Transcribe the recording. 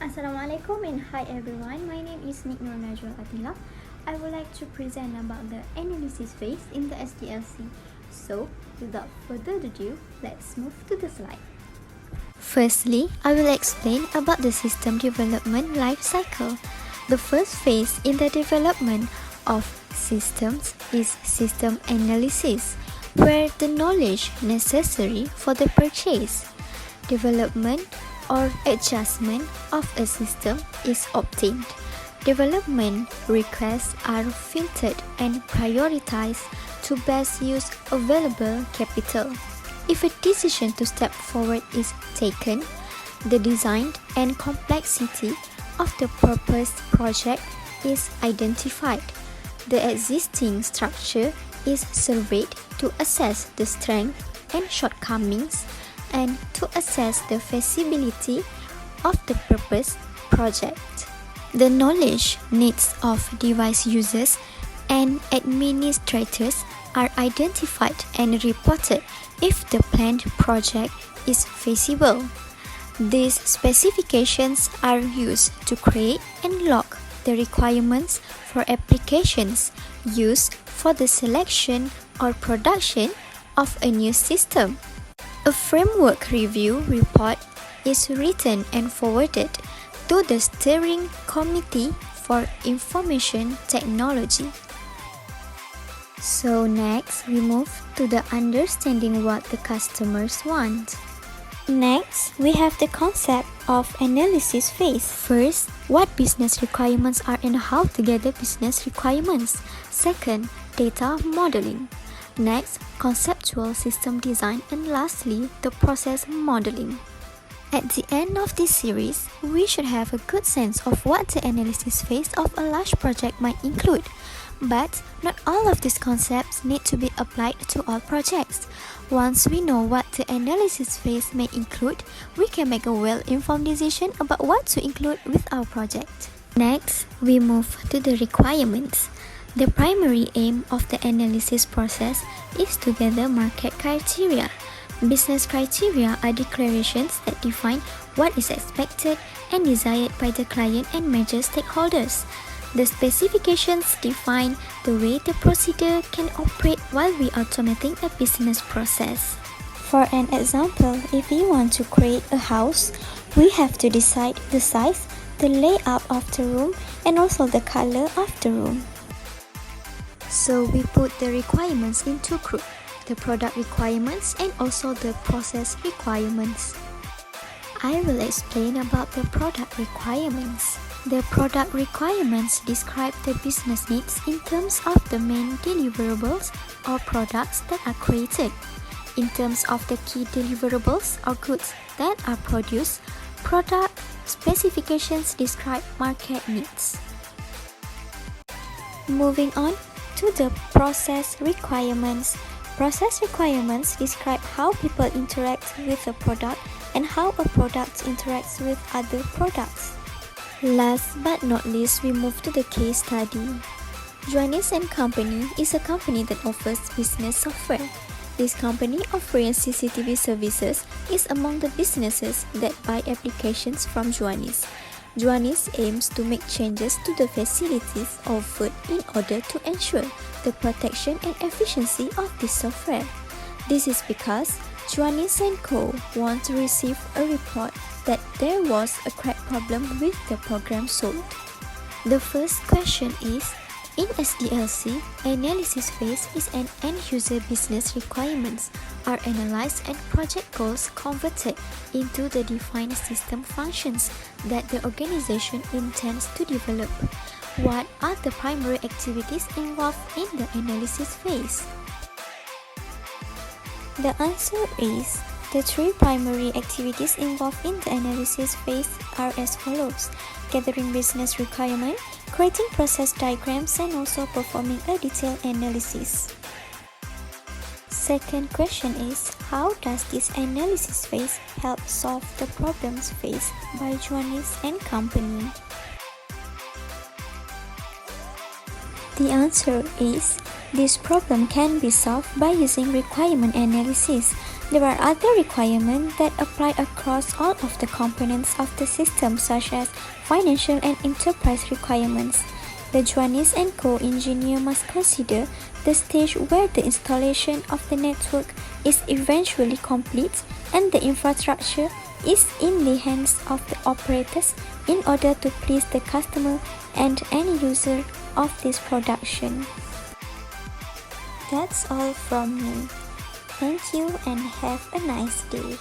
Assalamualaikum and hi everyone. My name is najwa Athilah. I would like to present about the analysis phase in the Sdlc. So, without further ado, let's move to the slide. Firstly, I will explain about the system development life cycle. The first phase in the development of systems is system analysis, where the knowledge necessary for the purchase, development, or adjustment of a system is obtained. Development requests are filtered and prioritized to best use available capital. If a decision to step forward is taken, the design and complexity of the proposed project is identified. The existing structure is surveyed to assess the strengths and shortcomings and to assess the feasibility of the proposed project. The knowledge needs of device users and administrators are identified and reported if the planned project is feasible. These specifications are used to create and log the requirements for applications used for the selection or production of a new system. A framework review report is written and forwarded to the Steering Committee for Information Technology. So next, we move to the understanding what the customers want. Next, we have the concept of analysis phase. First, what business requirements are and how to gather business requirements. Second, data modeling. Next, conceptual system design, and lastly, the process modeling. At the end of this series, we should have a good sense of what the analysis phase of a large project might include. But not all of these concepts need to be applied to all projects. Once we know what the analysis phase may include, we can make a well-informed decision about what to include with our project. Next, we move to the requirements. The primary aim of the analysis process is to gather market criteria. Business criteria are declarations that define what is expected and desired by the client and major stakeholders. The specifications define the way the procedure can operate while we automating a business process. For an example, if we want to create a house, we have to decide the size, the layout of the room, and also the color of the room. So we put the requirements in two groups, the product requirements and also the process requirements. I will explain about the product requirements. The product requirements describe the business needs in terms of the main deliverables or products that are created. In terms of the key deliverables or goods that are produced, product specifications describe market needs. Moving on to the process requirements. Process requirements describe how people interact with a product and how a product interacts with other products. Last but not least, we move to the case study. Juanis & Company is a company that offers business software. This company offering CCTV services is among the businesses that buy applications from Juanis. Juanis aims to make changes to the facilities offered in order to ensure the protection and efficiency of this software. This is because Juanis & Co. want to receive a report that there was a crack problem with the program sold. The first question is, in Sdlc, analysis phase is an end-user business requirements are analyzed and project goals converted into the defined system functions that the organization intends to develop. What are the primary activities involved in the analysis phase? The answer is, the three primary activities involved in the analysis phase are as follows: gathering business requirement, creating process diagrams, and also performing a detailed analysis. Second question is, how does this analysis phase help solve the problems faced by Juanis & Company? The answer is, this problem can be solved by using requirement analysis. There are other requirements that apply across all of the components of the system, such as financial and enterprise requirements. The Juanis & Co. engineer must consider the stage where the installation of the network is eventually complete and the infrastructure is in the hands of the operators in order to please the customer and end user of this production. That's all from me. Thank you and have a nice day.